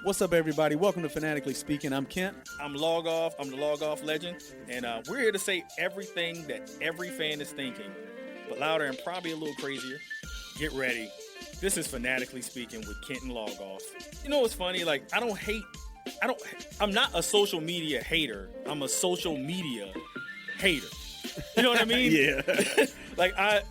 What's up, everybody? Welcome to Fanatically Speaking. I'm Kent. I'm Logoff. I'm the Logoff legend. And we're here to say everything that every fan is thinking, but louder and probably a little crazier. Get ready. This is Fanatically Speaking with Kent and Logoff. You know what's funny? Like, I'm not a social media hater. I'm a social media hater. You know what I mean? Yeah. I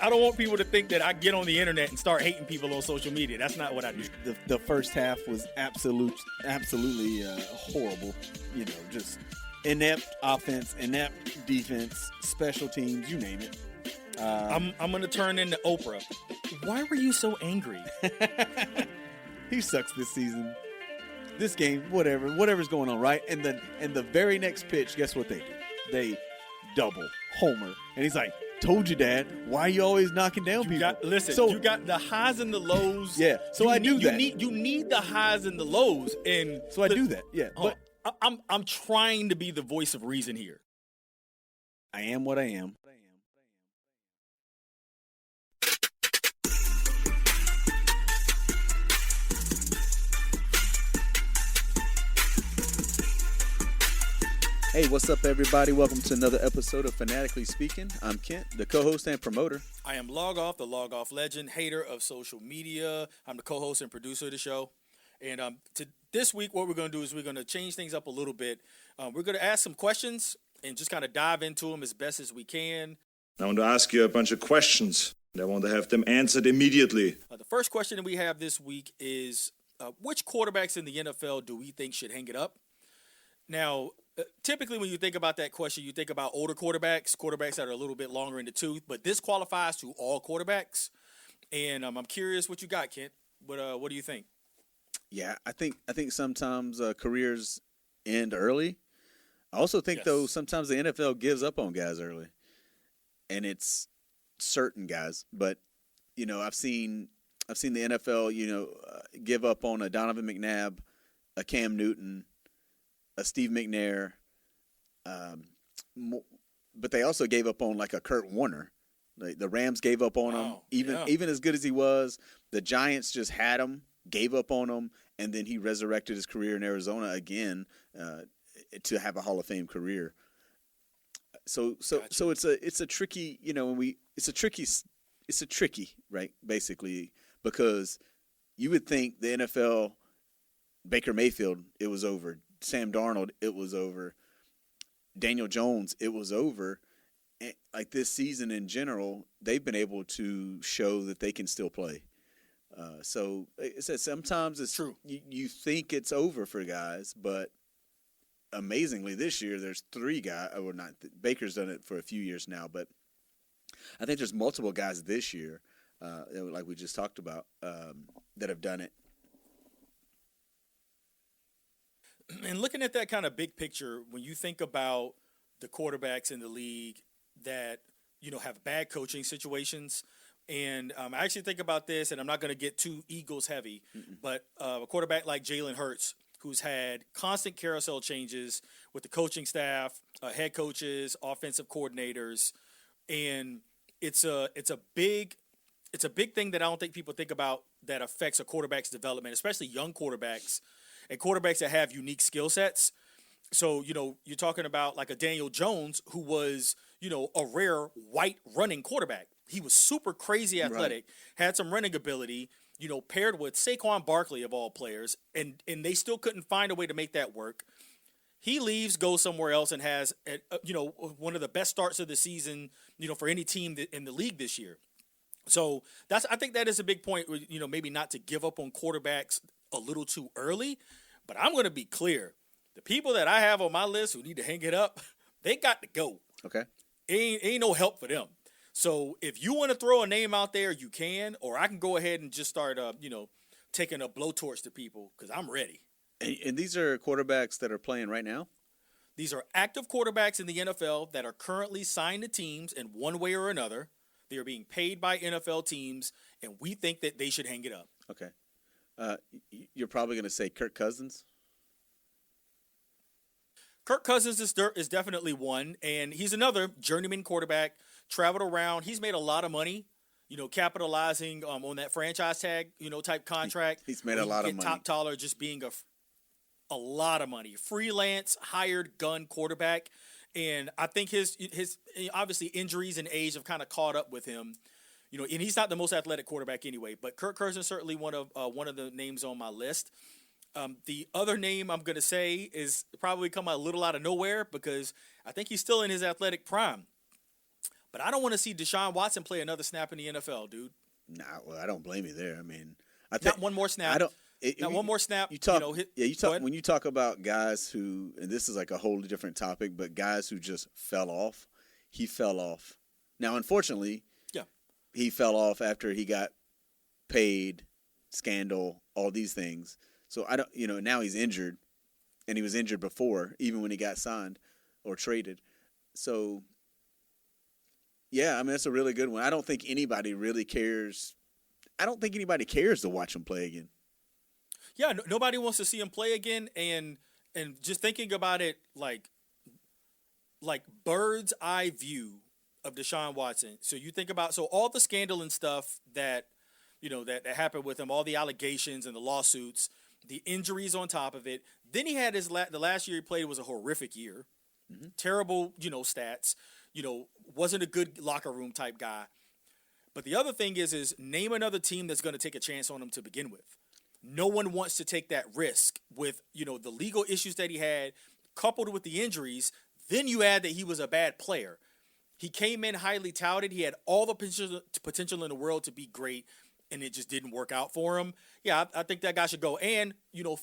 don't want people to think that I get on the internet and start hating people on social media. That's not what I do. The first half was absolutely horrible. You know, just inept offense, inept defense, special teams, you name it. I'm going to turn into Oprah. Why were you so angry? He sucks this season. This game, whatever's going on, right? And the very next pitch, guess what they do? They double homer, and he's like, "Told you, Dad. Why are you always knocking down people?" You got the highs and the lows. Yeah, so I do that. You need the highs and the lows, and so I do that. Yeah, but I'm trying to be the voice of reason here. I am what I am. Hey, what's up, everybody? Welcome to another episode of Fanatically Speaking. I'm Kent, the co-host and promoter. I am Logoff, the Logoff legend, hater of social media. I'm the co-host and producer of the show. And this week, what we're going to do is we're going to change things up a little bit. We're going to ask some questions and just kind of dive into them as best as we can. I want to ask you a bunch of questions, and I want to have them answered immediately. The first question that we have this week is, which quarterbacks in the NFL do we think should hang it up? Now, typically when you think about that question, you think about older quarterbacks that are a little bit longer in the tooth, but this qualifies to all quarterbacks. And I'm curious what you got, Kent. What do you think? Yeah, I think sometimes careers end early. I also think, though, sometimes the NFL gives up on guys early. And it's certain guys. But, you know, I've seen the NFL, give up on a Donovan McNabb, a Cam Newton, a Steve McNair, but they also gave up on like a Kurt Warner. Like the Rams gave up on him, even as good as he was. The Giants just had him, gave up on him, and then he resurrected his career in Arizona again to have a Hall of Fame career. So it's a tricky, it's a tricky, right? Basically, because you would think the NFL, Baker Mayfield, it was over. Sam Darnold, it was over. Daniel Jones, it was over. And like this season in general, they've been able to show that they can still play. So it says sometimes it's true. You think it's over for guys, but amazingly this year there's three guys. Or not, Baker's done it for a few years now, but I think there's multiple guys this year, like we just talked about, that have done it. And looking at that kind of big picture, when you think about the quarterbacks in the league that, have bad coaching situations, and I actually think about this, and I'm not going to get too Eagles heavy, but a quarterback like Jalen Hurts, who's had constant carousel changes with the coaching staff, head coaches, offensive coordinators, and it's a big thing that I don't think people think about that affects a quarterback's development, especially young quarterbacks. And quarterbacks that have unique skill sets. So, you're talking about like a Daniel Jones who was, a rare white running quarterback. He was super crazy athletic, had some running ability, paired with Saquon Barkley of all players, and they still couldn't find a way to make that work. He leaves, goes somewhere else, and has, one of the best starts of the season, for any team in the league this year. So I think that is a big point, maybe not to give up on quarterbacks a little too early, but I'm going to be clear. The people that I have on my list who need to hang it up, they got to go. Okay. Ain't no help for them. So if you want to throw a name out there, you can, or I can go ahead and just start, taking a blowtorch to people because I'm ready. And these are quarterbacks that are playing right now? These are active quarterbacks in the NFL that are currently signed to teams in one way or another. They are being paid by NFL teams, and we think that they should hang it up. Okay. You're probably going to say Kirk Cousins? Kirk Cousins is definitely one, and he's another journeyman quarterback, traveled around. He's made a lot of money, capitalizing on that franchise tag, type contract. He's made a lot of money. Top dollar, just being a lot of money. Freelance, hired gun quarterback. And I think his obviously injuries and age have kind of caught up with him. And he's not the most athletic quarterback anyway, but Kirk Cousins certainly one of the names on my list. The other name I'm going to say is probably come a little out of nowhere because I think he's still in his athletic prime. But I don't want to see Deshaun Watson play another snap in the NFL, dude. Nah, well, I don't blame you there. I mean, I think not one more snap. One more snap. You talk when you talk about guys who, and this is like a wholly different topic, but guys who just fell off. He fell off. Now, unfortunately, he fell off after he got paid, scandal, all these things. So I don't, now he's injured, and he was injured before, even when he got signed or traded. So. Yeah, I mean, that's a really good one. I don't think anybody really cares. I don't think anybody cares to watch him play again. Yeah, nobody wants to see him play again. And just thinking about it like bird's eye view of Deshaun Watson. So you think about all the scandal and stuff that that happened with him, all the allegations and the lawsuits, the injuries on top of it. Then he had the last year he played was a horrific year, terrible stats. Wasn't a good locker room type guy. But the other thing is name another team that's going to take a chance on him to begin with. No one wants to take that risk with, the legal issues that he had, coupled with the injuries. Then you add that he was a bad player. He came in highly touted. He had all the potential in the world to be great, and it just didn't work out for him. Yeah, I think that guy should go. And,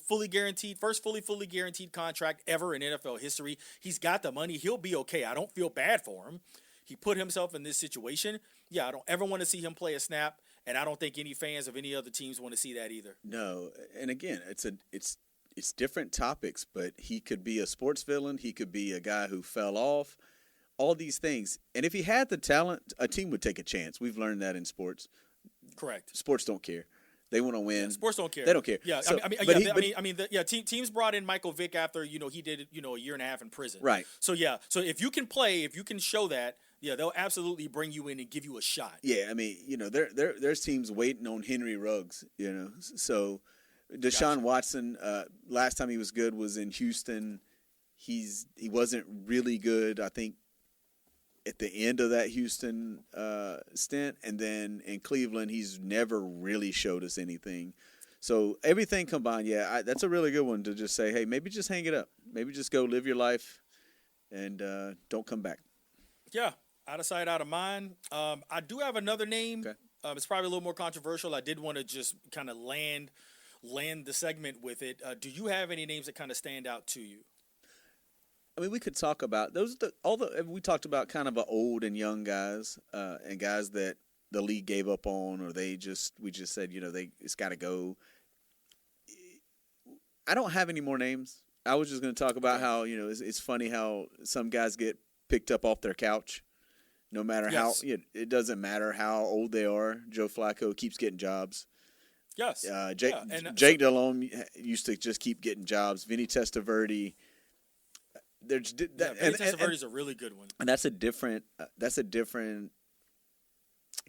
fully guaranteed, first fully guaranteed contract ever in NFL history. He's got the money. He'll be okay. I don't feel bad for him. He put himself in this situation. Yeah, I don't ever want to see him play a snap, and I don't think any fans of any other teams want to see that either. No, and again, it's different topics, but he could be a sports villain. He could be a guy who fell off. All these things. And if he had the talent, a team would take a chance. We've learned that in sports. Correct. Sports don't care. They want to win. Yeah, sports don't care. They don't care. Yeah, so, teams brought in Michael Vick after he did a year and a half in prison. Right. So so if you can play, if you can show that, they'll absolutely bring you in and give you a shot. Yeah, I mean, there's teams waiting on Henry Ruggs. So Deshaun Watson, last time he was good was in Houston. He wasn't really good, I think, at the end of that Houston stint, and then in Cleveland, he's never really showed us anything. So everything combined, that's a really good one to just say, hey, maybe just hang it up. Maybe just go live your life and don't come back. Yeah, out of sight, out of mind. I do have another name. Okay. It's probably a little more controversial. I did want to just kind of land the segment with it. Do you have any names that kind of stand out to you? I mean, we could talk about those. We talked about kind of old and young guys, and guys that the league gave up on, or we just said, it's got to go. I don't have any more names. I was just going to talk about how it's funny how some guys get picked up off their couch, no matter how. It doesn't matter how old they are. Joe Flacco keeps getting jobs. Yes. Jake Delhomme used to just keep getting jobs. Vinny Testaverde. Vinny Testaverde is a really good one, and that's a different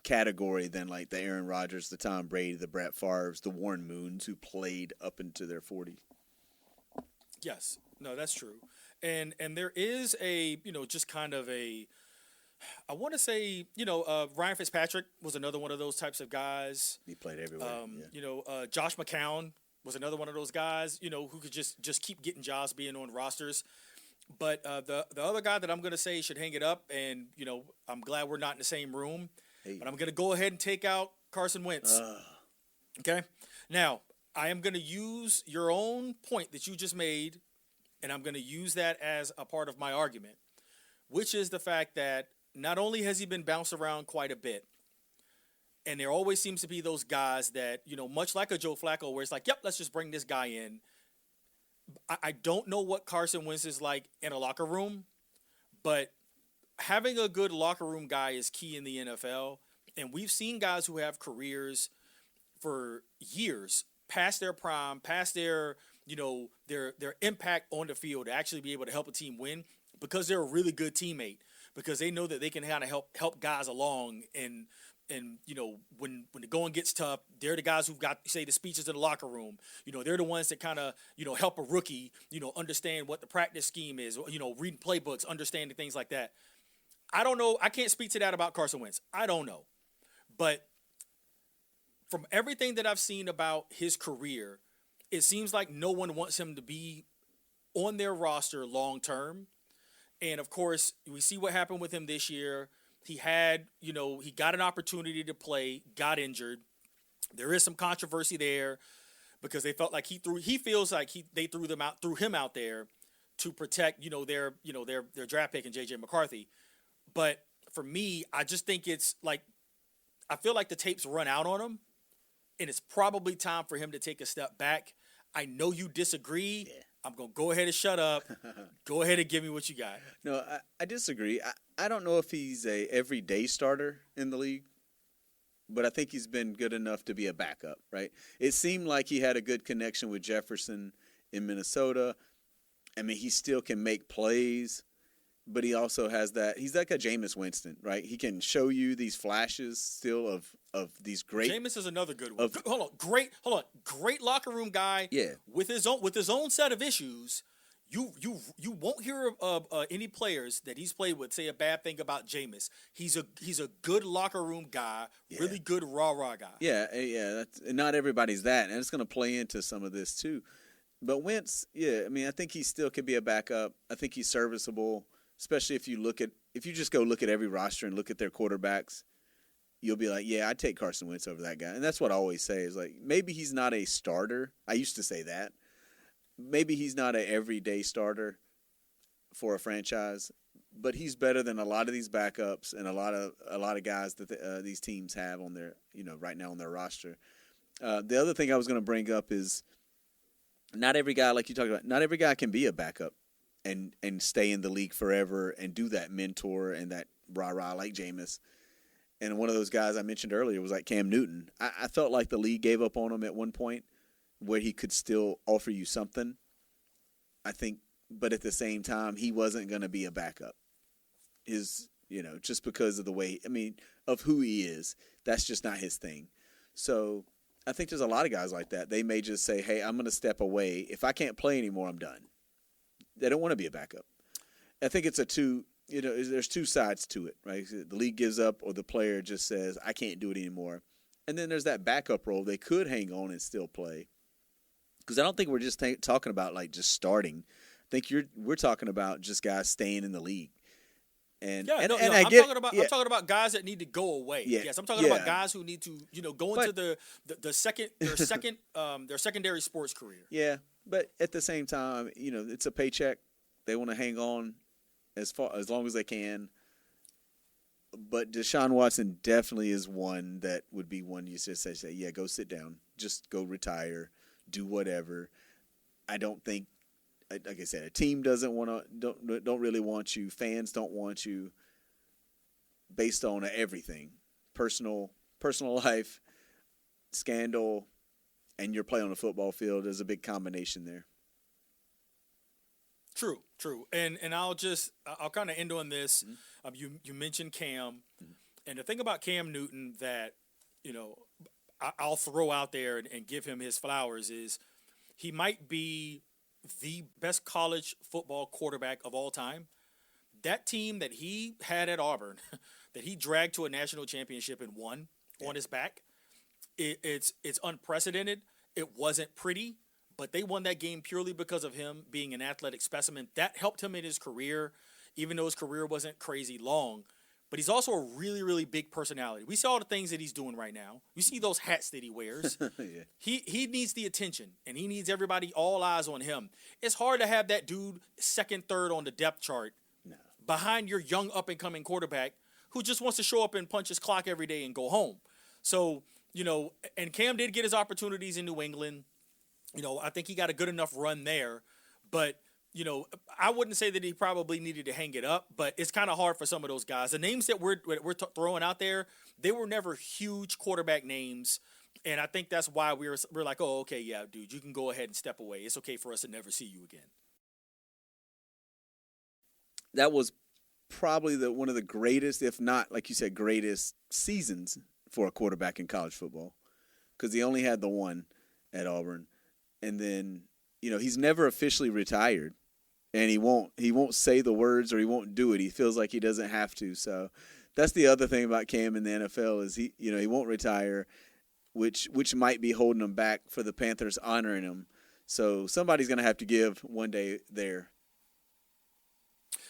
category than like the Aaron Rodgers, the Tom Brady, the Brett Favres, the Warren Moons, who played up into their 40s. Yes, no, that's true, and there is a just kind of a, I want to say Ryan Fitzpatrick was another one of those types of guys. He played everywhere. Josh McCown was another one of those guys who could just keep getting jobs, being on rosters. But the other guy that I'm going to say should hang it up, and I'm glad we're not in the same room. Hey. But I'm going to go ahead and take out Carson Wentz. Okay? Now, I am going to use your own point that you just made, and I'm going to use that as a part of my argument, which is the fact that not only has he been bounced around quite a bit, and there always seems to be those guys that, much like a Joe Flacco, where it's like, yep, let's just bring this guy in. I don't know what Carson Wentz is like in a locker room, but having a good locker room guy is key in the NFL. And we've seen guys who have careers for years past their prime, past their impact on the field to actually be able to help a team win because they're a really good teammate, because they know that they can kind of help guys along and when the going gets tough, they're the guys who've got, say, the speeches in the locker room. They're the ones that kind of, help a rookie, understand what the practice scheme is, reading playbooks, understanding things like that. I don't know. I can't speak to that about Carson Wentz. I don't know. But from everything that I've seen about his career, it seems like no one wants him to be on their roster long term. And of course, we see what happened with him this year. He had, he got an opportunity to play, got injured. There is some controversy there because they felt like he feels like they threw him out there to protect, their draft pick in JJ McCarthy. But for me, I just think it's like, I feel like the tape's run out on him, and it's probably time for him to take a step back. I know you disagree. Yeah. I'm going to go ahead and shut up. Go ahead and give me what you got. No, I disagree. I don't know if he's a everyday starter in the league, but I think he's been good enough to be a backup, right? It seemed like he had a good connection with Jefferson in Minnesota. I mean, he still can make plays, but he also has that. He's like a Jameis Winston, right? He can show you these flashes still of these great. Jameis is another good one. Great locker room guy. Yeah. With his own set of issues. You won't hear of any players that he's played with say a bad thing about Jameis. He's a good locker room guy, really good rah-rah guy. Yeah. Not everybody's that, and it's going to play into some of this too. But Wentz, I mean, I think he still could be a backup. I think he's serviceable, especially if you just go look at every roster and look at their quarterbacks. You'll be like, I'd take Carson Wentz over that guy. And that's what I always say is like, maybe he's not a starter. I used to say that. Maybe he's not an everyday starter for a franchise, but he's better than a lot of these backups and a lot of guys that these teams have on their, right now on their roster. The other thing I was going to bring up is not every guy, like you talked about, not every guy can be a backup and stay in the league forever and do that mentor and that rah-rah like Jameis. And one of those guys I mentioned earlier was like Cam Newton. I felt like the league gave up on him at one point where he could still offer you something. I think, but at the same time, he wasn't going to be a backup. Just because of the way, of who he is, that's just not his thing. So I think there's a lot of guys like that. They may just say, hey, I'm going to step away. If I can't play anymore, I'm done. They don't want to be a backup. I think it's there's two sides to it, right? The league gives up or the player just says, I can't do it anymore. And then there's that backup role. They could hang on and still play. Because I don't think we're just talking about like just starting. I think we're talking about just guys staying in the league. I'm talking about guys that need to go away. Yeah. Yes, I'm talking about guys who need to, go into their secondary sports career. Yeah, but at the same time, it's a paycheck. They want to hang on as long as they can. But Deshaun Watson definitely is one that would be one you just say, go sit down, just go retire, do whatever. I don't think, like I said, a team don't really want you. Fans don't want you based on everything, personal life, scandal, and your play on the football field. There's a big combination there. True. And I'll kind of end on this. Mm-hmm. You mentioned Cam, and the thing about Cam Newton that, I'll throw out there and give him his flowers is he might be the best college football quarterback of all time. That team that he had at Auburn, that he dragged to a national championship and won on his back, it's unprecedented. It wasn't pretty, but they won that game purely because of him being an athletic specimen. That helped him in his career, even though his career wasn't crazy long. But he's also a really, really big personality. We see all the things that he's doing right now. You see those hats that he wears. Yeah. He needs the attention, and he needs everybody, all eyes on him. It's hard to have that dude second, third on the depth chart behind your young up-and-coming quarterback who just wants to show up and punch his clock every day and go home. So, and Cam did get his opportunities in New England. I think he got a good enough run there. But I wouldn't say that he probably needed to hang it up, but it's kind of hard for some of those guys. The names that we're throwing out there, they were never huge quarterback names, and I think that's why we're like, oh, okay, yeah, dude, you can go ahead and step away. It's okay for us to never see you again. That was probably one of the greatest, if not, like you said, greatest seasons for a quarterback in college football because he only had the one at Auburn. And then, he's never officially retired, and he won't say the words or he won't do it. He feels like he doesn't have to. So that's the other thing about Cam in the NFL is he won't retire, which might be holding him back for the Panthers honoring him. So somebody's going to have to give one day there.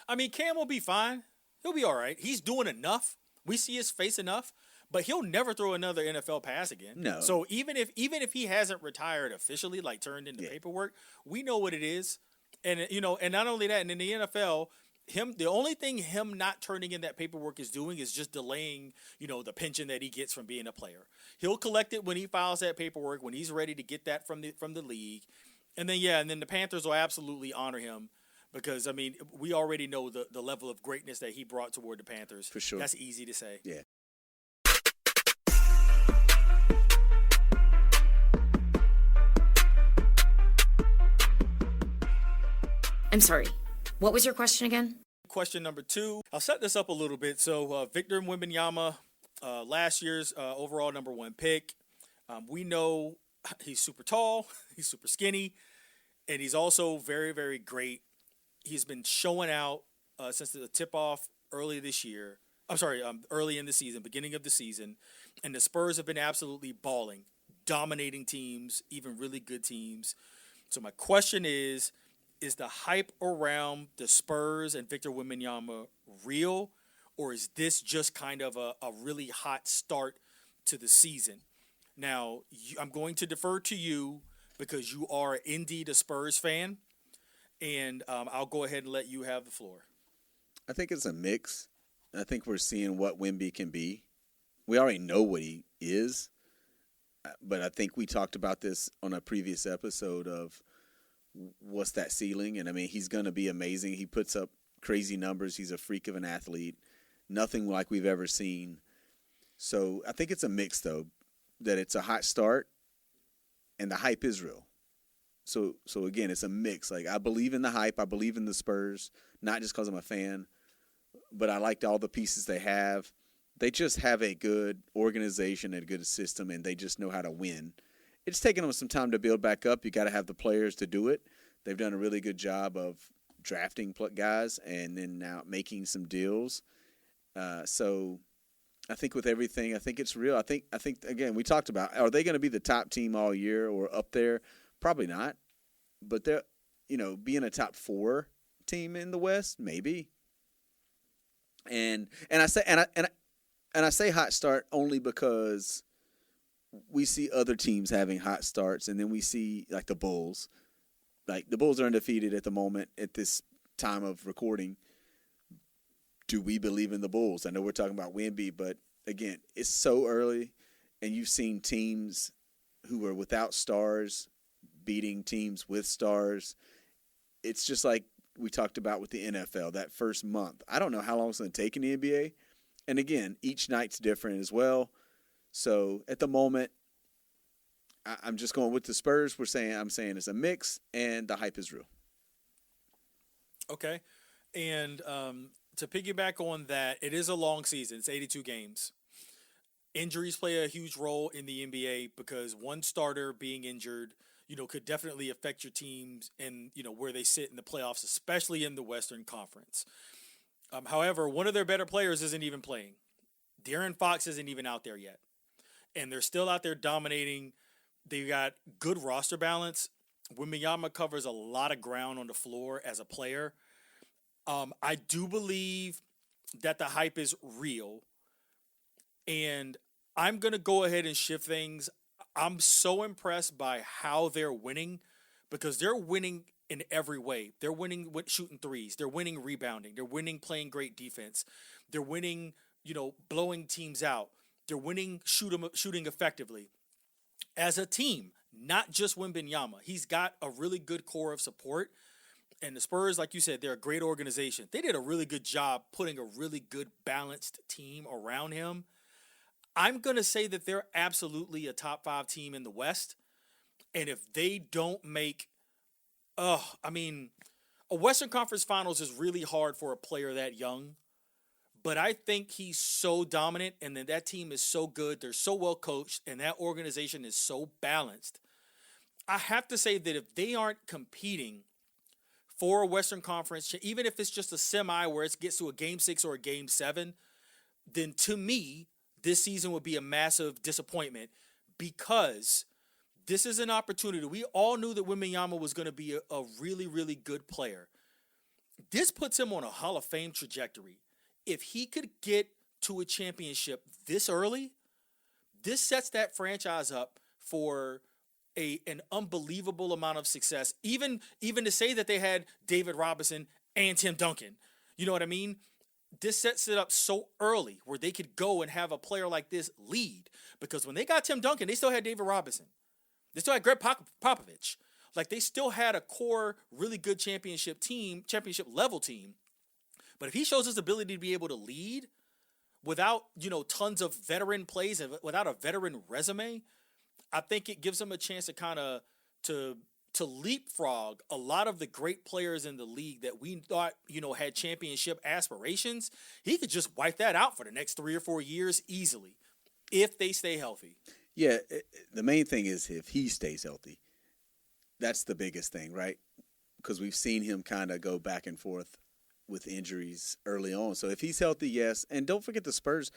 I mean, Cam will be fine. He'll be all right. He's doing enough. We see his face enough, but he'll never throw another NFL pass again. No. So even if he hasn't retired officially, like turned into paperwork, we know what it is. And and not only that, and in the NFL, the only thing him not turning in that paperwork is doing is just delaying, the pension that he gets from being a player. He'll collect it when he files that paperwork, when he's ready to get that from the league. And then the Panthers will absolutely honor him because, I mean, we already know the level of greatness that he brought toward the Panthers. For sure. That's easy to say. Yeah. I'm sorry. What was your question again? Question number 2. I'll set this up a little bit. So Victor Wembanyama, last year's overall number 1 pick. We know he's super tall, he's super skinny, and he's also very, very great. He's been showing out since the tip-off early in the season, beginning of the season. And the Spurs have been absolutely balling, dominating teams, even really good teams. So my question is the hype around the Spurs and Victor Wembanyama real, or is this just kind of a really hot start to the season? Now, I'm going to defer to you because you are indeed a Spurs fan, and I'll go ahead and let you have the floor. I think it's a mix. I think we're seeing what Wemby can be. We already know what he is, but I think we talked about this on a previous episode of what's that ceiling, and I mean, he's going to be amazing. He puts up crazy numbers. He's a freak of an athlete, nothing like we've ever seen. So I think it's a mix, though, that it's a hot start and the hype is real. So again, it's a mix. Like, I believe in the hype. I believe in the Spurs, not just because I'm a fan, but I liked all the pieces they have. They just have a good organization and a good system, and they just know how to win. It's taken them some time to build back up. You got to have the players to do it. They've done a really good job of drafting guys and then now making some deals. So I think with everything, I think it's real. I think again, we talked about, are they going to be the top team all year or up there? Probably not. But they're, being a top 4 team in the West, maybe. And I say hot start only because we see other teams having hot starts, and then we see like the Bulls. Like, the Bulls are undefeated at the moment at this time of recording. Do we believe in the Bulls? I know we're talking about Wemby, but again, it's so early, and you've seen teams who are without stars beating teams with stars. It's just like we talked about with the NFL, that first month. I don't know how long it's going to take in the NBA. And again, each night's different as well. So at the moment, I'm just going with the Spurs. I'm saying it's a mix, and the hype is real. Okay. And to piggyback on that, it is a long season. It's 82 games. Injuries play a huge role in the NBA because one starter being injured, could definitely affect your teams and, where they sit in the playoffs, especially in the Western Conference. However, one of their better players isn't even playing. De'Aaron Fox isn't even out there yet. And they're still out there dominating. They've got good roster balance. Wembanyama covers a lot of ground on the floor as a player. I do believe that the hype is real. And I'm going to go ahead and shift things. I'm so impressed by how they're winning because they're winning in every way. They're winning with shooting threes. They're winning rebounding. They're winning playing great defense. They're winning, blowing teams out. They're winning shooting effectively. As a team, not just Wembanyama. He's got a really good core of support. And the Spurs, like you said, they're a great organization. They did a really good job putting a really good balanced team around him. I'm going to say that they're absolutely a top 5 team in the West. And if they don't make, a Western Conference Finals is really hard for a player that young. But I think he's so dominant, and then that team is so good. They're so well coached, and that organization is so balanced. I have to say that if they aren't competing for a Western Conference, even if it's just a semi where it gets to a Game 6 or a Game 7, then to me, this season would be a massive disappointment because this is an opportunity. We all knew that Wembanyama was going to be a really, really good player. This puts him on a Hall of Fame trajectory. If he could get to a championship this early, this sets that franchise up for an unbelievable amount of success. Even to say that they had David Robinson and Tim Duncan, you know what I mean? This sets it up so early where they could go and have a player like this lead. Because when they got Tim Duncan, they still had David Robinson. They still had Greg Popovich. Like, they still had a core, really good championship level team. But if he shows his ability to be able to lead without, tons of veteran plays and without a veteran resume, I think it gives him a chance to kind of to leapfrog a lot of the great players in the league that we thought, had championship aspirations. He could just wipe that out for the next 3 or 4 years easily if they stay healthy. Yeah, the main thing is if he stays healthy. That's the biggest thing, right? Because we've seen him kind of go back and forth with injuries early on. So if he's healthy, yes. And don't forget the Spurs.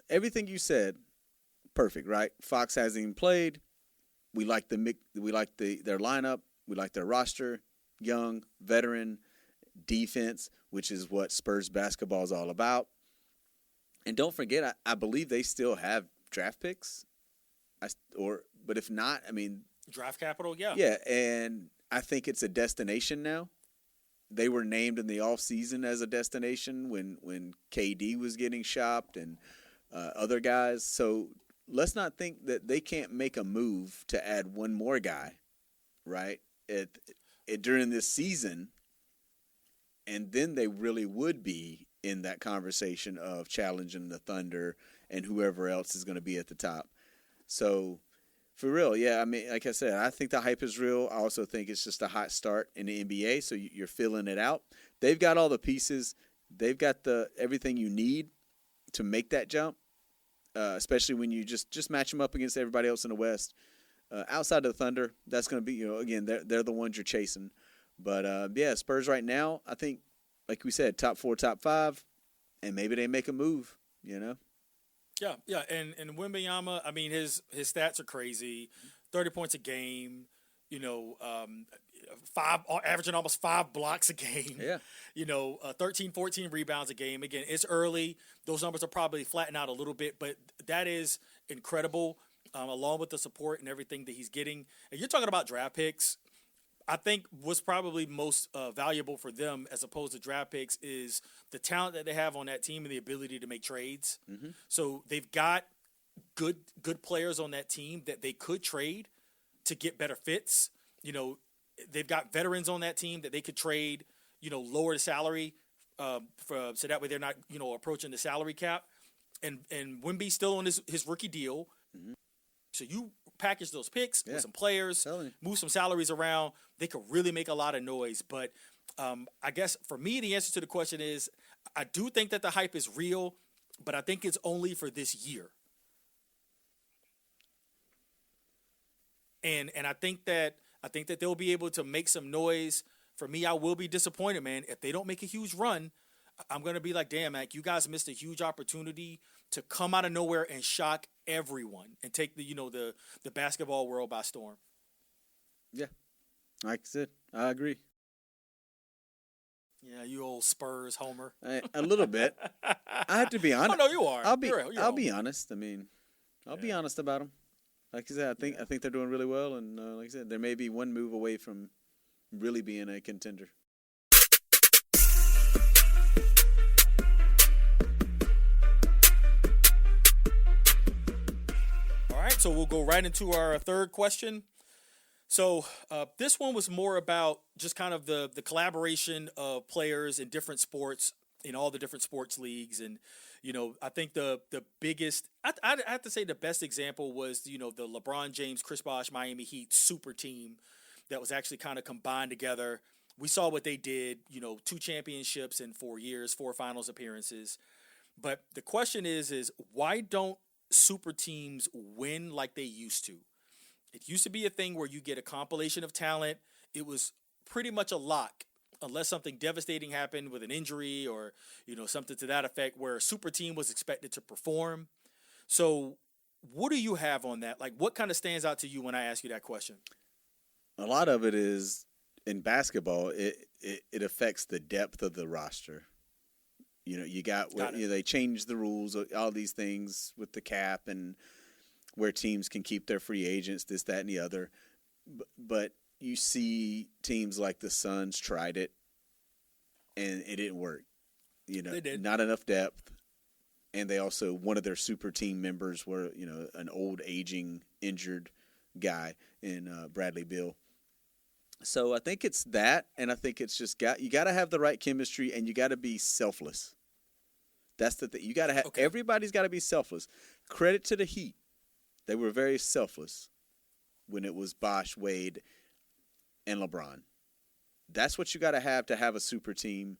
Everything you said, perfect, right? Fox hasn't even played. We like their lineup. We like their roster. Young, veteran, defense, which is what Spurs basketball is all about. And don't forget, I believe they still have draft picks. But if not, Draft capital, yeah. Yeah, and I think it's a destination now. They were named in the offseason as a destination when KD was getting shopped and other guys. So let's not think that they can't make a move to add one more guy, right, during this season, and then they really would be in that conversation of challenging the Thunder and whoever else is going to be at the top. So for real, yeah, like I said, I think the hype is real. I also think it's just a hot start in the NBA, so you're filling it out. They've got all the pieces. They've got everything you need to make that jump, especially when you just match them up against everybody else in the West. Outside of the Thunder, that's going to be, again, they're the ones you're chasing. But, yeah, Spurs right now, I think, like we said, top 4, top 5, and maybe they make a move, Yeah, and Wembanyama, his stats are crazy. 30 points a game, averaging almost 5 blocks a game. Yeah. 13, 14 rebounds a game. Again, it's early. Those numbers are probably flattening out a little bit, but that is incredible, along with the support and everything that he's getting. And you're talking about draft picks. I think what's probably most valuable for them as opposed to draft picks is the talent that they have on that team and the ability to make trades. Mm-hmm. So they've got good players on that team that they could trade to get better fits. They've got veterans on that team that they could trade, lower the salary so that way they're not, approaching the salary cap. And Wemby's still on his rookie deal. Mm-hmm. So you package those picks with some players, move some salaries around, they could really make a lot of noise. But I guess for me, the answer to the question is I do think that the hype is real, but I think it's only for this year. And I think that they'll be able to make some noise. For me, I will be disappointed, man. If they don't make a huge run, I'm going to be like, damn, Mac, you guys missed a huge opportunity to come out of nowhere and shock everyone and take the basketball world by storm. Yeah. Like I said, I agree. Yeah, you old Spurs homer. A little bit. I have to be honest. Oh, no, you are. I'll be honest. I'll be honest about them. Like I said, I think they're doing really well, and like I said, there may be one move away from really being a contender. All right, so we'll go right into our third question. So this one was more about just kind of the collaboration of players in different sports, in all the different sports leagues. And, I think the biggest, I have to say the best example was, the LeBron James, Chris Bosh, Miami Heat super team that was actually kind of combined together We saw what they did, 2 championships in 4 years, 4 finals appearances. But the question is why don't super teams win like they used to? It used to be a thing where you get a compilation of talent. It was pretty much a lock unless something devastating happened with an injury or, something to that effect where a super team was expected to perform. So what do you have on that? Like, what kind of stands out to you when I ask you that question? A lot of it is in basketball. It affects the depth of the roster. You got they changed the rules, all these things with the cap and where teams can keep their free agents, this, that, and the other. But you see teams like the Suns tried it, and it didn't work. They did. Not enough depth. And they also, one of their super team members were, an old, aging, injured guy in Bradley Beal. So I think it's that, and I think it's just you got to have the right chemistry, and you got to be selfless. That's the thing. You got to have everybody's got to be selfless. Credit to the Heat. They were very selfless when it was Bosh, Wade, and LeBron. That's what you got to have a super team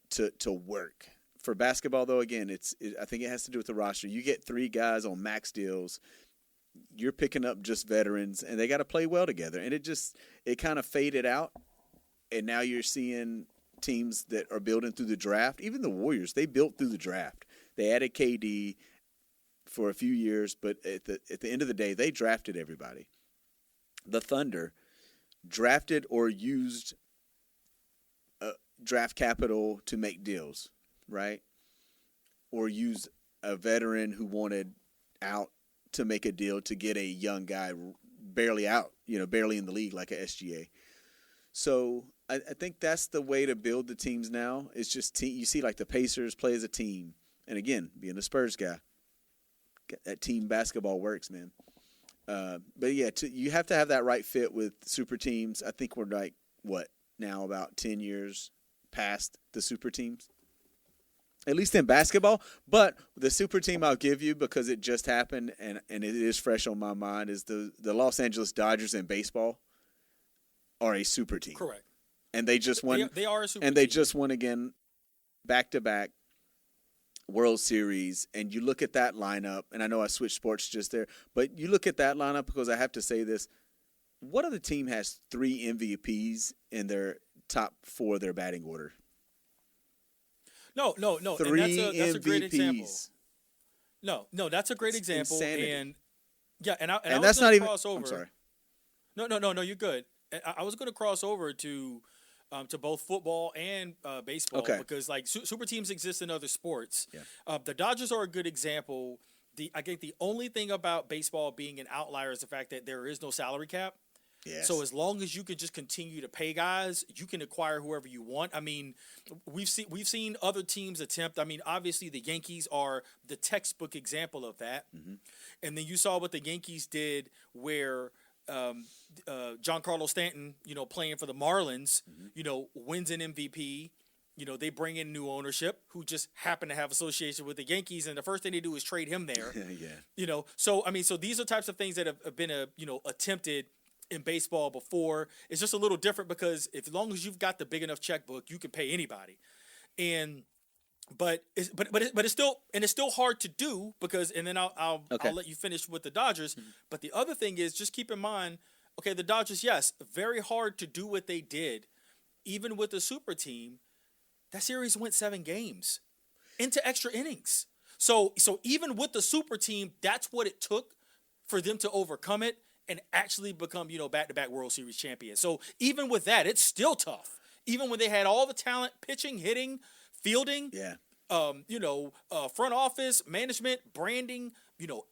to work. For basketball, though, again, I think it has to do with the roster. You get 3 guys on max deals. You're picking up just veterans, and they got to play well together. And it kind of faded out, and now you're seeing teams that are building through the draft. Even the Warriors, they built through the draft. They added KD for a few years, but at the end of the day, they drafted everybody. The Thunder drafted or used draft capital to make deals, right? Or used a veteran who wanted out to make a deal to get a young guy barely out, barely in the league like a SGA. So I think that's the way to build the teams now. It's just you see like the Pacers play as a team. And again, being a Spurs guy, that team basketball works, man. But yeah, you have to have that right fit with super teams. I think we're like, now about 10 years past the super teams? At least in basketball. But the super team I'll give you, because it just happened and it is fresh on my mind, is the Los Angeles Dodgers in baseball are a super team. Correct. And they just won. They are a super team. And they just won again back-to-back World Series. And you look at that lineup, and I know I switched sports just there, but you look at that lineup because I have to say this. What other team has 3 MVPs in their top 4 of their batting order? No. 3 and that's a great example. MVPs. No, that's a great example. Insanity. And yeah, and I and was that's gonna not even. cross over. I'm sorry. No, you're good. I was going to cross over to both football and baseball because like super teams exist in other sports. Yeah. The Dodgers are a good example. I think the only thing about baseball being an outlier is the fact that there is no salary cap. Yes. So as long as you can just continue to pay guys, you can acquire whoever you want. I mean, we've seen other teams attempt. I mean, obviously the Yankees are the textbook example of that. Mm-hmm. And then you saw what the Yankees did where Giancarlo Stanton, playing for the Marlins, wins an MVP. They bring in new ownership who just happen to have association with the Yankees, and the first thing they do is trade him there. Yeah. So I mean, so these are types of things that have been attempted in baseball before. It's just a little different because as long as you've got the big enough checkbook, you can pay anybody. But it's still hard to do because, and then I'll let you finish with the Dodgers. Mm-hmm. But the other thing is just keep in mind, okay, the Dodgers, yes, very hard to do what they did, even with the super team. That series went 7 games into extra innings. So even with the super team, that's what it took for them to overcome it and actually become, back-to-back World Series champions. So even with that, it's still tough. Even when they had all the talent, pitching, hitting, fielding, front office, management, branding,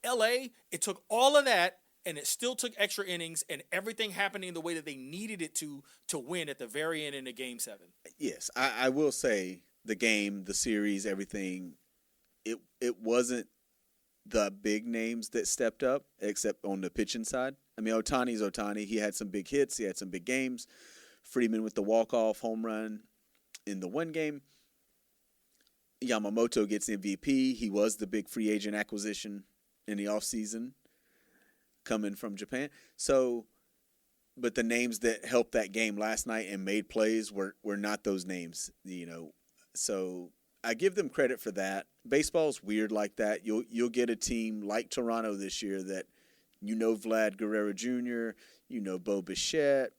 LA, it took all of that, and it still took extra innings and everything happening the way that they needed it to win at the very end in the Game 7. Yes, I will say the game, the series, everything, it wasn't the big names that stepped up, except on the pitching side. I mean, Ohtani's Ohtani. He had some big hits. He had some big games. Freeman with the walk-off home run in the one game. Yamamoto gets MVP. He was the big free agent acquisition in the offseason coming from Japan. So but the names that helped that game last night and made plays were not those names, So I give them credit for that. Baseball's weird like that. You'll get a team like Toronto this year that Vlad Guerrero Jr., Bo Bichette,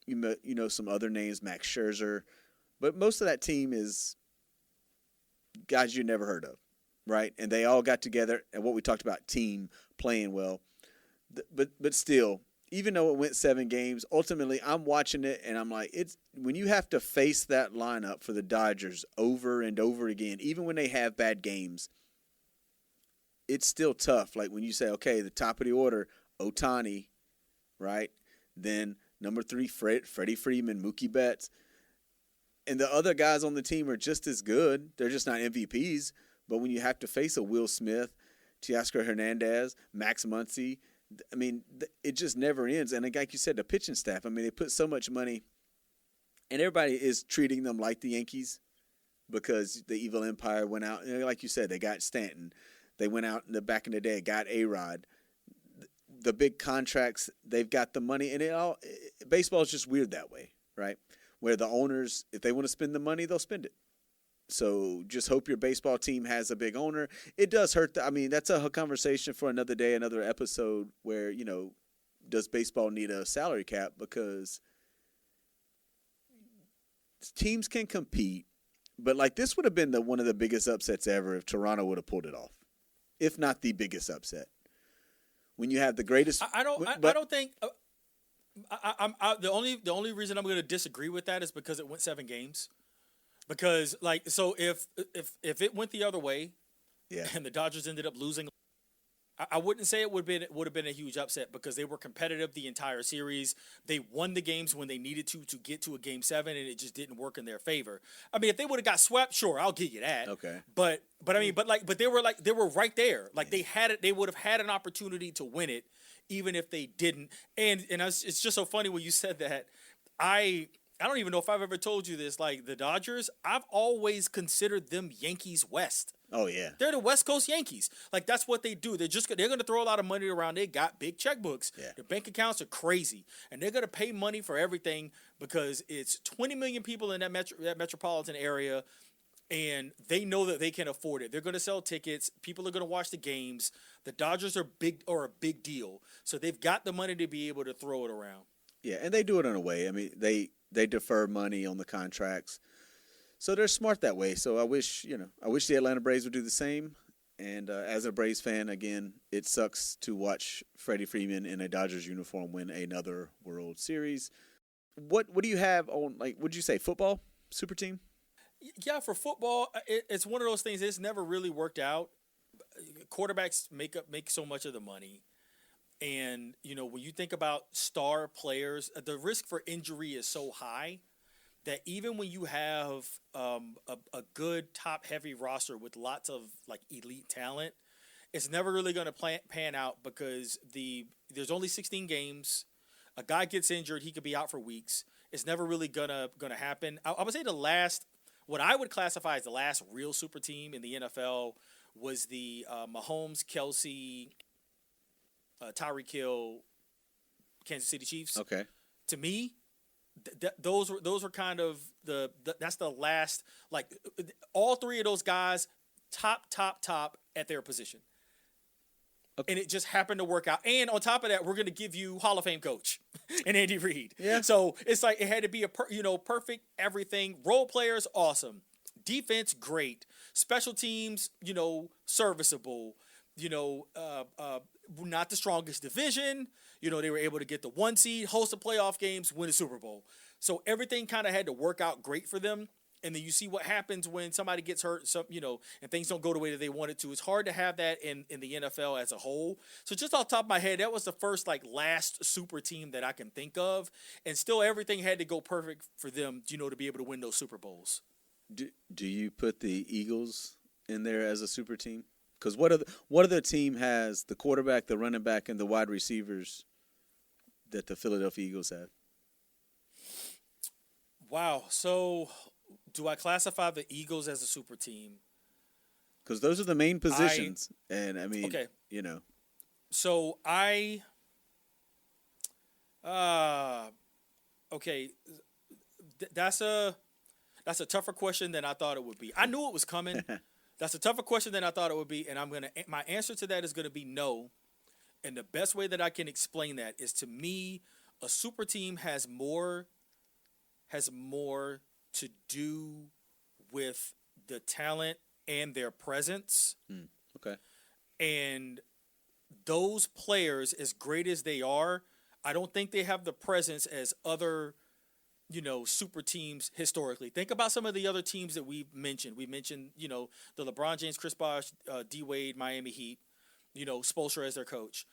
some other names, Max Scherzer, but most of that team is guys you never heard of, right? And they all got together, and what we talked about, team playing well. But still, even though it went 7 games, ultimately I'm watching it and I'm like, it's when you have to face that lineup for the Dodgers over and over again, even when they have bad games, it's still tough. Like when you say, okay, the top of the order, Ohtani, right? Then number 3, Freddie Freeman, Mookie Betts. And the other guys on the team are just as good. They're just not MVPs. But when you have to face a Will Smith, Teoscar Hernandez, Max Muncy, I mean, it just never ends. And like you said, the pitching staff, I mean, they put so much money, and everybody is treating them like the Yankees because the evil empire went out. And like you said, they got Stanton. They went out back in the day, got A-Rod. The big contracts, they've got the money. And baseball is just weird that way, right? Where the owners, if they want to spend the money, they'll spend it. So just hope your baseball team has a big owner. It does hurt. That's a conversation for another day, another episode where, does baseball need a salary cap? Because teams can compete. But, this would have been one of the biggest upsets ever if Toronto would have pulled it off, if not the biggest upset. When you have the greatest. I don't think. The only reason I'm going to disagree with that is because it went 7 games. Because so if it went the other way, yeah, and the Dodgers ended up losing, I wouldn't say it would have been a huge upset because they were competitive the entire series. They won the games when they needed to get to a Game 7, and it just didn't work in their favor. I mean, if they would have got swept, sure, I'll give you that. Okay. But they were right there. They had it. They would have had an opportunity to win it, even if they didn't. And it's just so funny when you said that. I don't even know if I've ever told you this. The Dodgers, I've always considered them Yankees West. Oh, yeah. They're the West Coast Yankees. That's what they do. They're going to throw a lot of money around. They got big checkbooks. Yeah. Their bank accounts are crazy. And they're going to pay money for everything because it's 20 million people in that metropolitan area, and they know that they can afford it. They're going to sell tickets. People are going to watch the games. The Dodgers are a big deal. So they've got the money to be able to throw it around. Yeah, and they do it in a way. I mean, they defer money on the contracts. So they're smart that way. So I wish the Atlanta Braves would do the same. And as a Braves fan, again, it sucks to watch Freddie Freeman in a Dodgers uniform win another World Series. What do you have on, would you say, football, super team? Yeah, for football, it's one of those things that's never really worked out. Quarterbacks make so much of the money. And, when you think about star players, the risk for injury is so high that even when you have a good top-heavy roster with lots of, elite talent, it's never really going to pan out because there's only 16 games. A guy gets injured, he could be out for weeks. It's never really gonna happen. I would say what I would classify as the last real super team in the NFL was the Mahomes, Kelsey, Tyreek Hill, Kansas City Chiefs. Okay. To me, those were kind of that's the last, all 3 of those guys top at their position. Okay. And it just happened to work out. And on top of that, we're going to give you Hall of Fame coach and Andy Reid. Yeah. So it's it had to be perfect everything. Role players, awesome. Defense, great. Special teams, serviceable. Not the strongest division. They were able to get the 1 seed, host the playoff games, win a Super Bowl. So everything kind of had to work out great for them. And then you see what happens when somebody gets hurt, and things don't go the way that they want it to. It's hard to have that in the NFL as a whole. So just off the top of my head, that was the first last super team that I can think of. And still everything had to go perfect for them, to be able to win those Super Bowls. Do you put the Eagles in there as a super team? Because what other team has the quarterback, the running back, and the wide receivers that the Philadelphia Eagles have? Wow. So do I classify the Eagles as a super team? Because those are the main positions. And, okay. So So Okay, that's a tougher question than I thought it would be. I knew it was coming. That's a tougher question than I thought it would be, and my answer to that is gonna be no. And the best way that I can explain that is, to me, a super team has more to do with the talent and their presence. Okay. And those players, as great as they are, I don't think they have the presence as other, super teams historically. Think about some of the other teams that we've mentioned. We mentioned, the LeBron James, Chris Bosh, D Wade, Miami Heat, Spoelstra as their coach.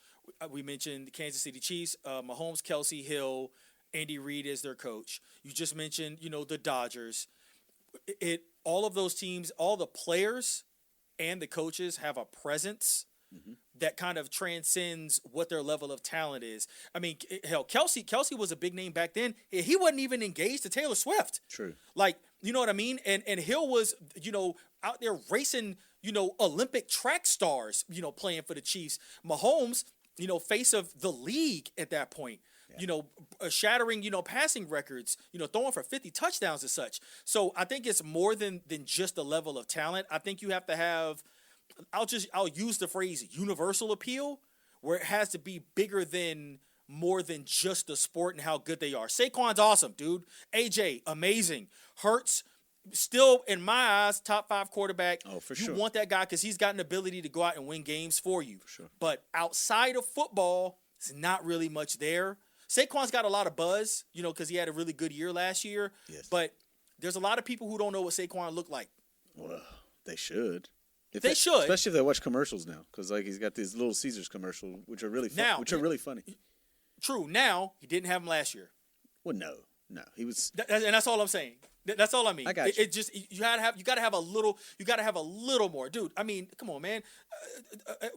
We mentioned the Kansas City Chiefs, Mahomes, Kelsey, Hill, Andy Reid as their coach. You just mentioned, the Dodgers. All of those teams, all the players and the coaches have a presence that kind of transcends what their level of talent is. I mean, hell, Kelsey was a big name back then. He wasn't even engaged to Taylor Swift. True. Like, you know what I mean? And Hill was, out there racing, Olympic track stars, playing for the Chiefs. Mahomes, face of the league at that point. Yeah. Shattering, passing records, throwing for 50 touchdowns and such. So I think it's more than just the level of talent. I think you have to have, I'll use the phrase universal appeal, where it has to be bigger than more than just the sport and how good they are. Saquon's awesome, dude. AJ, amazing. Hurts, still, in my eyes, top 5 quarterback. Oh, for sure. You want that guy because he's got an ability to go out and win games for you. For sure. But outside of football, it's not really much there. Saquon's got a lot of buzz, because he had a really good year last year. Yes. But there's a lot of people who don't know what Saquon looked like. Well, they should. They should. Especially if they watch commercials now, because he's got these Little Caesars commercial, which are really really funny. True. Now, he didn't have them last year. Well, no, he was, and that's all I'm saying. That's all I mean. I got you. It just, you gotta have a little more, dude. I mean, come on, man.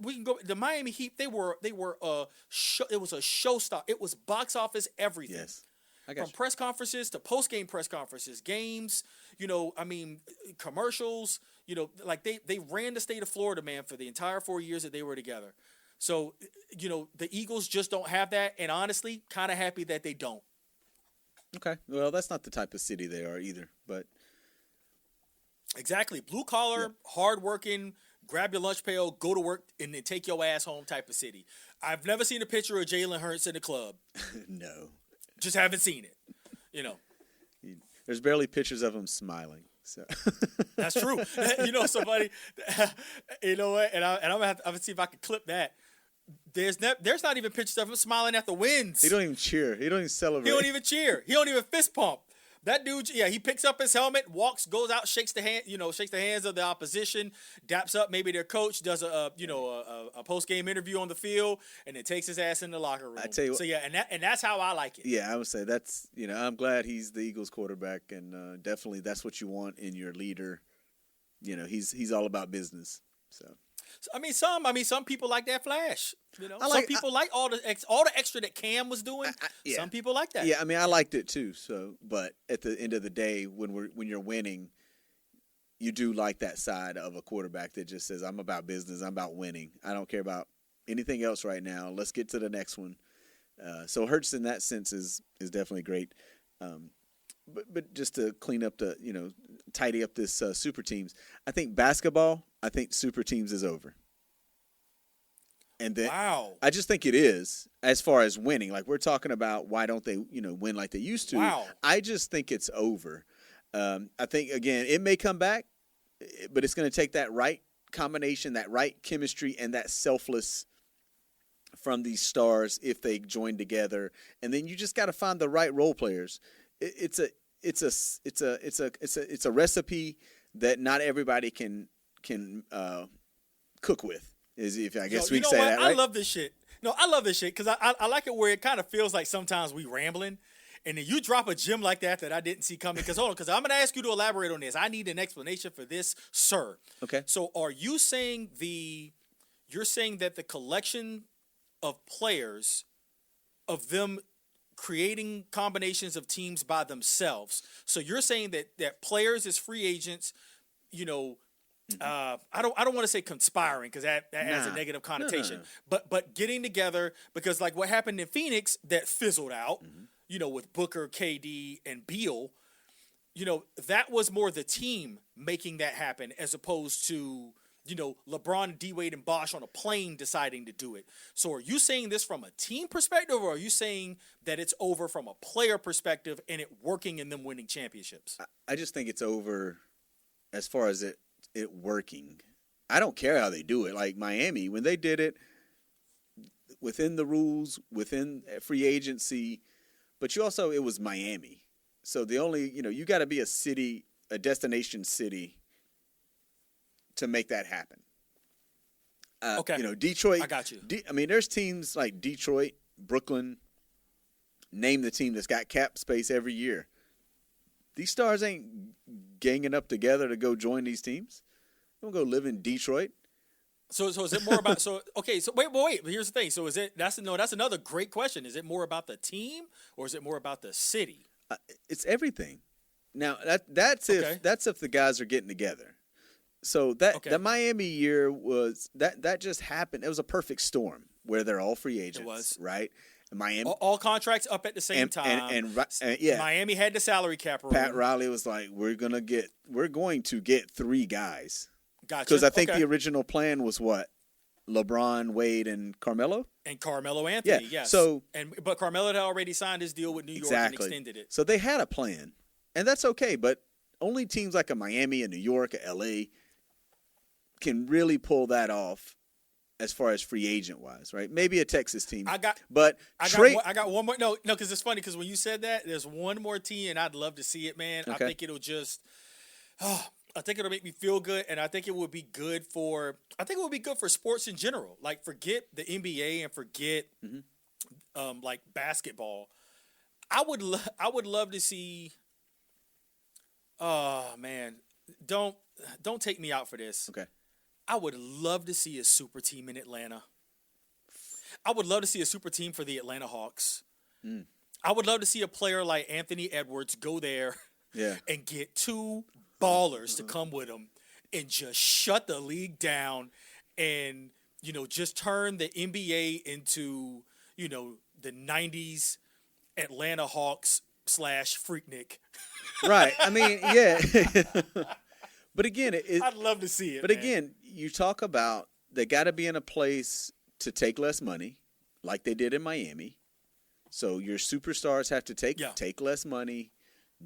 We can go. The Miami Heat. They were a show. It was a showstopper. It was box office everything. Yes. I got From press conferences to post-game press conferences, games, commercials, like they ran the state of Florida, man, for the entire 4 years that they were together. So, the Eagles just don't have that, and honestly, kind of happy that they don't. Okay. Well, that's not the type of city they are either, but. Exactly. Blue collar, hardworking, grab your lunch pail, go to work, and then take your ass home type of city. I've never seen a picture of Jalen Hurts in the club. No. Just haven't seen it. There's barely pictures of him smiling. So that's true. Somebody, you know what? And I'm gonna have to see if I can clip that. There's not even pictures of him smiling at the wins. He don't even cheer. He don't even celebrate. He don't even cheer. He don't even fist pump. That dude, he picks up his helmet, walks, goes out, shakes the hands of the opposition, daps up maybe their coach, does a post game interview on the field, and then takes his ass in the locker room. I tell you, so and that's how I like it. Yeah, I would say that's I'm glad he's the Eagles quarterback, and definitely that's what you want in your leader. He's all about business. So. Some people like that flash. Some people like all the extra that Cam was doing. Yeah. Some people like that. Yeah, I liked it too. So, but at the end of the day, when you're winning, you do like that side of a quarterback that just says, "I'm about business. I'm about winning. I don't care about anything else right now. Let's get to the next one." So Hurts in that sense is definitely great. But just to clean up tidy up this super teams, I think basketball. I think super teams is over. And then wow. I just think it is as far as winning. Like we're talking about why don't they, win like they used to. Wow. I just think it's over. I think, again, it may come back, but it's going to take that right combination, that right chemistry, and that selfless from these stars if they join together. And then you just got to find the right role players. It's a recipe that not everybody can cook with. We can say that, right? I love this shit. No, I love this shit because I like it where it kind of feels like sometimes we rambling, and then you drop a gem like that I didn't see coming. Because I'm going to ask you to elaborate on this. I need an explanation for this, sir. Okay. So are you saying you're saying that the collection of players, of them creating combinations of teams by themselves. So you're saying that players as free agents, I don't want to say conspiring because that has a negative connotation. No. But getting together because like what happened in Phoenix that fizzled out, with Booker, KD, and Beal, that was more the team making that happen as opposed to LeBron, D-Wade, and Bosh on a plane deciding to do it. So are you saying this from a team perspective, or are you saying that it's over from a player perspective and it working and them winning championships? I just think it's over as far as it working. I don't care how they do it. Like Miami, when they did it within the rules, within free agency, but it was Miami. So the only, you got to be a destination city to make that happen. Okay. Detroit. I got you. There's teams like Detroit, Brooklyn, name the team that's got cap space every year. These stars ain't ganging up together to go join these teams. They don't go live in Detroit. So is it more about wait, here's the thing. So that's another great question. Is it more about the team or is it more about the city? It's everything. Now that's if the guys are getting together. So the Miami year was that just happened. It was a perfect storm where they're all free agents. It was right. Miami all contracts up at the same time. And yeah, Miami had the salary cap room. Pat Riley was like, "We're going to get 3 guys." Gotcha. Because I think the original plan was what? LeBron, Wade, and Carmelo? And Carmelo Anthony, yes. But Carmelo had already signed his deal with New York and extended it. So they had a plan. And that's okay, but only teams like a Miami, a New York, a LA can really pull that off as far as free agent wise, right? Maybe a Texas team. I got one more. No, because it's funny because when you said that, there's one more team, and I'd love to see it, man. Okay. I think it'll just. I think it'll make me feel good, and I think it would be good for. I think it would be good for sports in general. Like forget the NBA and forget, like basketball. I would love to see. Oh man, don't take me out for this. Okay. I would love to see a super team in Atlanta. I would love to see a super team for the Atlanta Hawks. I would love to see a player like Anthony Edwards go there and get 2 ballers to come with him and just shut the league down and, just turn the NBA into, the 90s Atlanta Hawks / Freaknik. Right. Yeah. But again, I'd love to see it. But again, you talk about they got to be in a place to take less money, like they did in Miami. So your superstars have to take less money,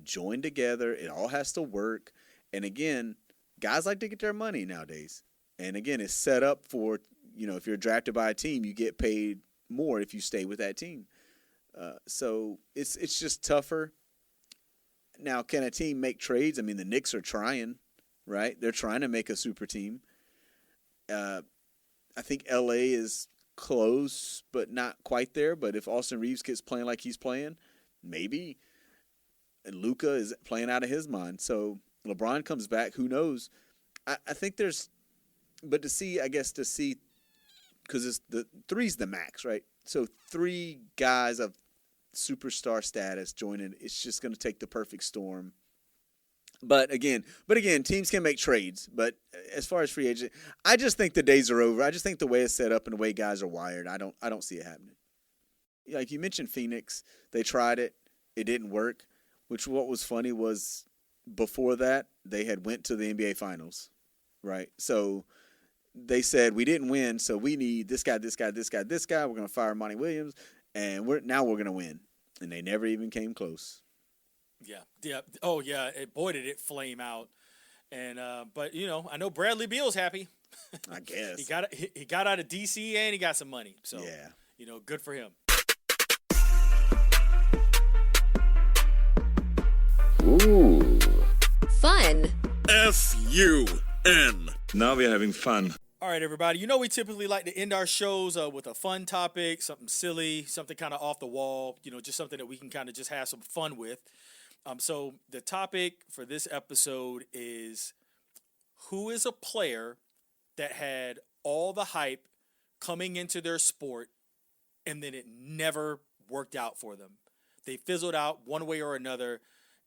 join together. It all has to work. And again, guys like to get their money nowadays. And again, it's set up for if you're drafted by a team, you get paid more if you stay with that team. So it's just tougher. Now, can a team make trades? The Knicks are trying. Right, they're trying to make a super team. I think LA is close, but not quite there. But if Austin Reeves gets playing like he's playing, maybe. And Luka is playing out of his mind. So LeBron comes back. Who knows? I think there's, but to see, because it's the 3's the max, right? So 3 guys of superstar status joining. It's just going to take the perfect storm. But again, teams can make trades. But as far as free agent, I just think the days are over. I just think the way it's set up and the way guys are wired, I don't see it happening. Like you mentioned Phoenix, they tried it. It didn't work. What was funny was before that, they had went to the NBA Finals, right? So they said, we didn't win, so we need this guy, this guy, this guy, this guy. We're going to fire Monty Williams, and we're going to win. And they never even came close. Yeah. Oh, yeah. Boy, did it flame out. And but I know Bradley Beal's happy. I guess he got out of DC and he got some money. So good for him. Ooh, Fun. F-U-N. Now we're having fun. All right, everybody. We typically like to end our shows with a fun topic, something silly, something kind of off the wall. Just something that we can kind of just have some fun with. So the topic for this episode is who is a player that had all the hype coming into their sport and then it never worked out for them. They fizzled out one way or another.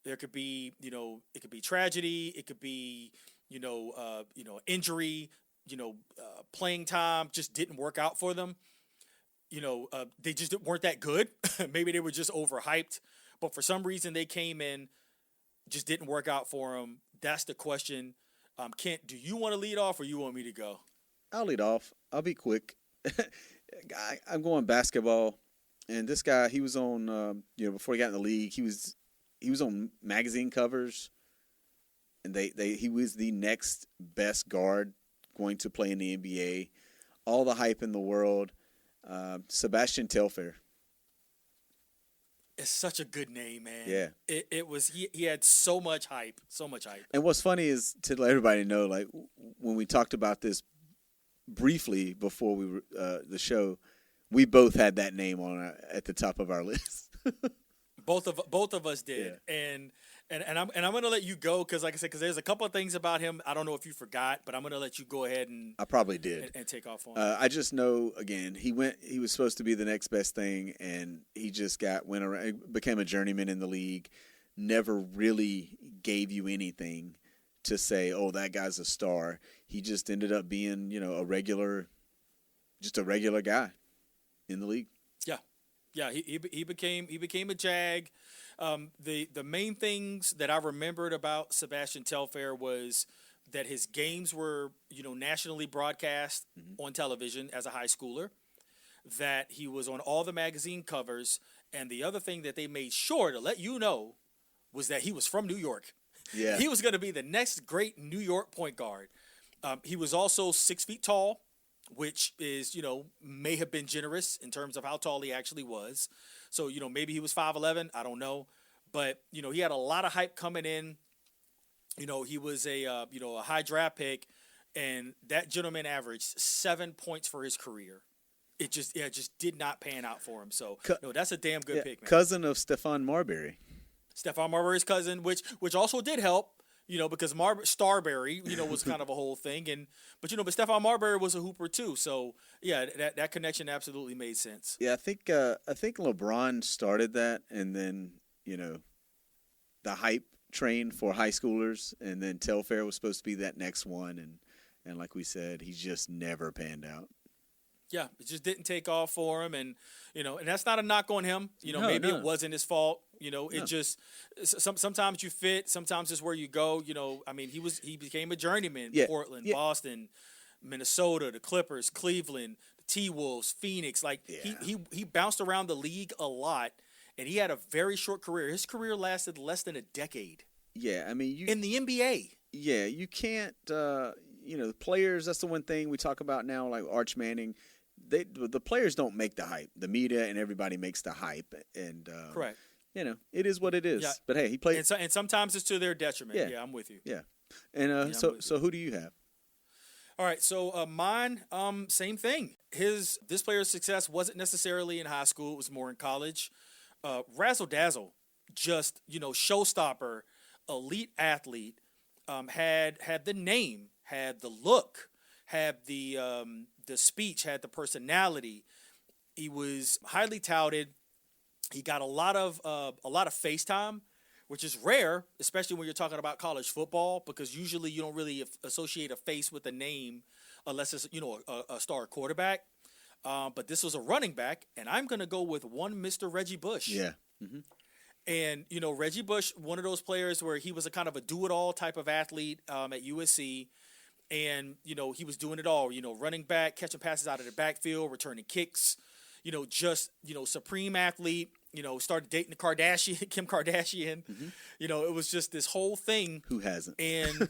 There could be, it could be tragedy. It could be, injury, playing time just didn't work out for them. They just weren't that good. Maybe they were just overhyped. But for some reason, they came in, just didn't work out for them. That's the question. Kent, do you want to lead off or you want me to go? I'll lead off. I'll be quick. I'm going basketball. And this guy, he was on, before he got in the league, he was on magazine covers. And he was the next best guard going to play in the NBA. All the hype in the world. Sebastian Telfair. It's such a good name, man. Yeah. It was, he had so much hype. And what's funny is to let everybody know, like, when we talked about this briefly before the show, we both had that name at the top of our list. Both of us did. Yeah. And I'm going to let you go because, like I said, because there's a couple of things about him. I don't know if you forgot, but I'm going to let you go ahead and I probably did and take off on. I just know, again, he was supposed to be the next best thing, and he just went around, became a journeyman in the league. Never really gave you anything to say, oh, that guy's a star. He just ended up being, a regular guy in the league. Yeah, he became a Jag. The main things that I remembered about Sebastian Telfair was that his games were, nationally broadcast on television as a high schooler, that he was on all the magazine covers, and the other thing that they made sure to let you know was that he was from New York. Yeah. He was going to be the next great New York point guard. He was also 6 feet tall, which is, may have been generous in terms of how tall he actually was. So, maybe he was 5'11", I don't know. But, he had a lot of hype coming in. He was a high draft pick, and that gentleman averaged 7 points for his career. It just did not pan out for him. So, that's a damn good pick, man. Cousin of Stephon Marbury. Stephon Marbury's cousin, which also did help. Because Starberry, was kind of a whole thing, but Stephon Marbury was a hooper too. So yeah, that connection absolutely made sense. Yeah, I think LeBron started that, and then the hype train for high schoolers, and then Telfair was supposed to be that next one, and like we said, he just never panned out. Yeah, it just didn't take off for him, and and that's not a knock on him. Maybe it wasn't his fault. It just sometimes you fit, sometimes it's where you go. He became a journeyman. Yeah. Portland, Boston, Minnesota, the Clippers, Cleveland, the T-Wolves, Phoenix. He bounced around the league a lot, and he had a very short career. His career lasted less than a decade. Yeah, in the NBA. Yeah, you can't. Players. That's the one thing we talk about now, like Arch Manning. The players don't make the hype. The media and everybody makes the hype, and correct. It is what it is. Yeah. But hey, he played, and sometimes it's to their detriment. Yeah, I'm with you. Yeah, and so who do you have? All right, so mine, same thing. This player's success wasn't necessarily in high school; it was more in college. Razzle Dazzle, just showstopper, elite athlete, had the name, had the look, had the speech, had the personality. He was highly touted. He got a lot of face time, which is rare, especially when you're talking about college football, because usually you don't really associate a face with a name unless it's a star quarterback. But this was a running back, and I'm going to go with one Mr. Reggie Bush. Yeah. Mm-hmm. And Reggie Bush, one of those players where he was a kind of a do-it-all type of athlete at USC. And, he was doing it all, running back, catching passes out of the backfield, returning kicks, supreme athlete, started dating Kim Kardashian. Mm-hmm. It was just this whole thing. Who hasn't? And,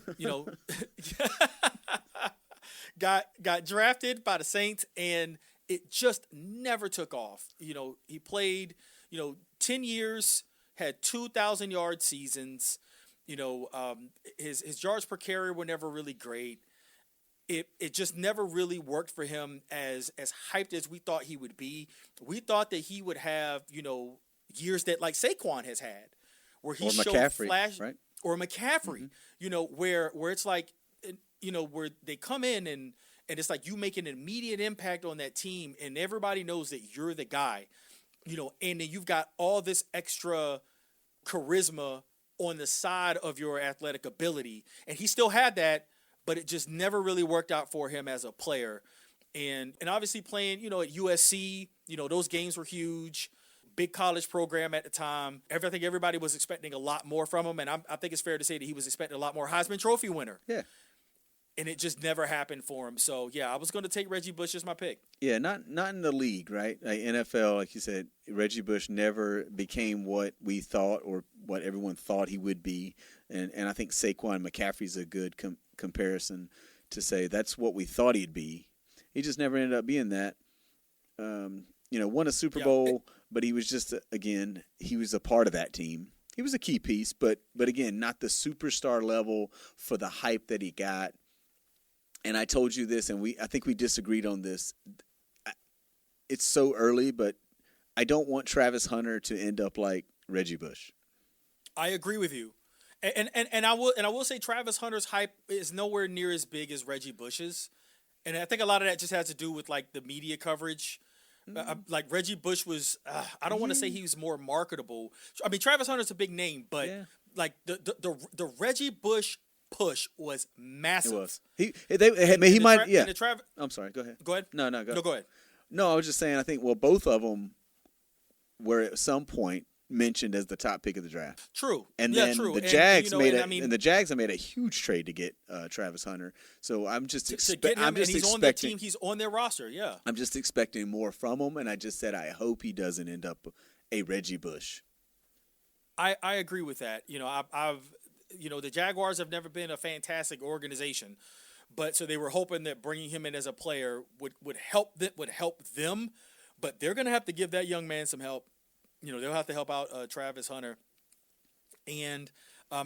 got drafted by the Saints, and it just never took off. He played, 10 years, had 2,000-yard seasons. His yards per carry were never really great. It just never really worked for him as hyped as we thought he would be. We thought that he would have, years that like Saquon has had, where he showed flash, right? Or McCaffrey, where it's like, where they come in and it's like you make an immediate impact on that team, and everybody knows that you're the guy, and then you've got all this extra charisma on the side of your athletic ability. And he still had that, but it just never really worked out for him as a player. And obviously playing, at USC, those games were huge. Big college program at the time. I think everybody was expecting a lot more from him, and I think it's fair to say that he was expecting a lot more. Heisman Trophy winner. Yeah. And it just never happened for him. So, yeah, I was going to take Reggie Bush as my pick. Yeah, not in the league, right? Like NFL, like you said, Reggie Bush never became what we thought or what everyone thought he would be. And I think Saquon McCaffrey's a good comparison to say that's what we thought he'd be. He just never ended up being that. Won a Super Bowl, but he was just, again, he was a part of that team. He was a key piece, but again, not the superstar level for the hype that he got. And I told you this, and I think we disagreed on this. It's so early, but I don't want Travis Hunter to end up like Reggie Bush. I agree with you. And I will say Travis Hunter's hype is nowhere near as big as Reggie Bush's. And I think a lot of that just has to do with like the media coverage. Like Reggie Bush was, I don't want to say he was more marketable. I mean, Travis Hunter's a big name, but like the Reggie Bush push was massive. It was. I'm sorry. Go ahead. Go ahead. No, go ahead. No, I was just saying. I think both of them were at some point mentioned as the top pick of the draft. True. And then the Jags the Jags have made a huge trade to get Travis Hunter. So I'm just expecting. And he's on their team. He's on their roster. Yeah. I'm just expecting more from him, and I just said I hope he doesn't end up a Reggie Bush. I agree with that. The Jaguars have never been a fantastic organization, but so they were hoping that bringing him in as a player would help them. But they're going to have to give that young man some help. They'll have to help out Travis Hunter. And I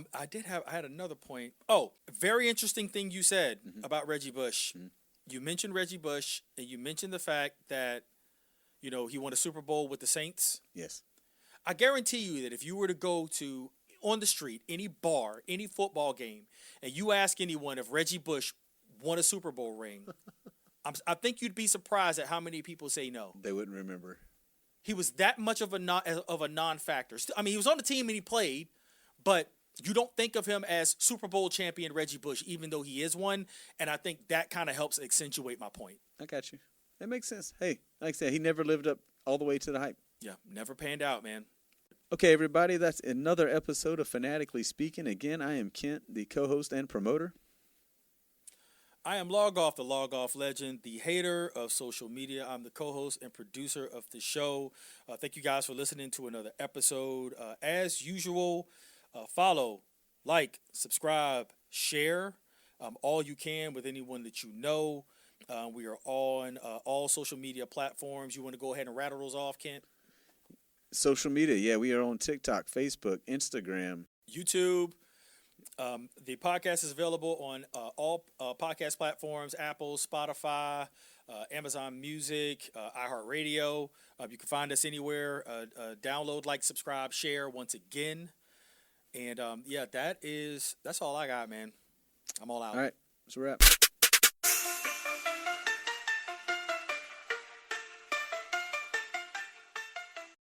had another point. Oh, very interesting thing you said about Reggie Bush. Mm-hmm. You mentioned Reggie Bush, and you mentioned the fact that, he won a Super Bowl with the Saints. Yes. I guarantee you that if you were to go to, on the street, any bar, any football game, and you ask anyone if Reggie Bush won a Super Bowl ring, I think you'd be surprised at how many people say no. They wouldn't remember. He was that much of a non-factor. I mean, he was on the team and he played, but you don't think of him as Super Bowl champion Reggie Bush, even though he is one. And I think that kind of helps accentuate my point. I got you. That makes sense. Hey, like I said, he never lived up all the way to the hype. Yeah, never panned out, man. Okay, everybody, that's another episode of Fanatically Speaking. Again, I am Kent, the co-host and promoter. I am Logoff, the Logoff legend, the hater of social media. I'm the co-host and producer of the show. Thank you guys for listening to another episode. As usual, follow, like, subscribe, share all you can with anyone that you know. We are on all social media platforms. You want to go ahead and rattle those off, Kent? Social media, yeah, we are on TikTok, Facebook, Instagram, YouTube. The podcast is available on all podcast platforms: Apple, Spotify, Amazon Music, iHeartRadio. You can find us anywhere. Download, like, subscribe, share once again. And that's all I got, man. I'm all out. All right, that's a wrap.